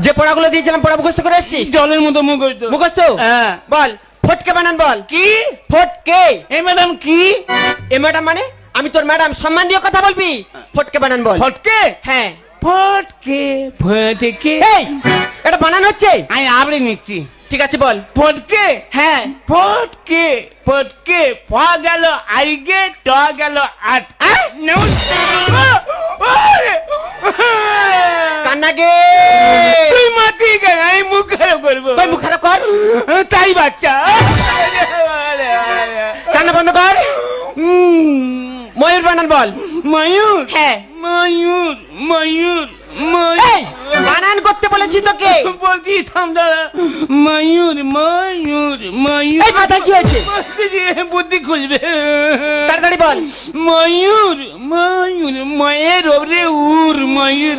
যে পড়াগুলো দিয়েছিলাম পড়া মুখস্থ করে এসেছিস? জলের মতো মুখস্থ। মুখস্থ? হ্যাঁ। বল ফটকে বানান বল। কি? ফটকে। এই ম্যাডাম কি? এ ম্যাডাম মানে আমি তোর ম্যাডাম, সম্মান দিয়ে কথা বলবি। ফটকে বানান বল। ফটকে? হ্যাঁ। ফটকে ফটকে। এই এটা বানান হচ্ছে? আমি আবড়ে নিচ্ছি। ঠিক আছে বল। ফটকে? হ্যাঁ। ফটকে ফটকে ফ গেল আইগে ট গেল আট। কান্নাকে তুই মাতি গেল, আমি মুখ খারাপ করবো। তুই মুখ খারাপ কর। তাই বাচ্চা। কান্না বন্ধ কর। ময়ূর বানান বল। ময়ূর? হ্যাঁ। ময়ূর ময়ূর এই ময়ূর। বানান করতে বলেছি তোকে। বলছি থাম দাঁড়া। ময়ূর ময়ূর ময়ূর। এই মাথা কি হয়েছে? বুদ্ধি খুলবে। তাড়াতাড়ি বল। ময়ূর ময়ূর ময়ের ওরে উর ময়ূর।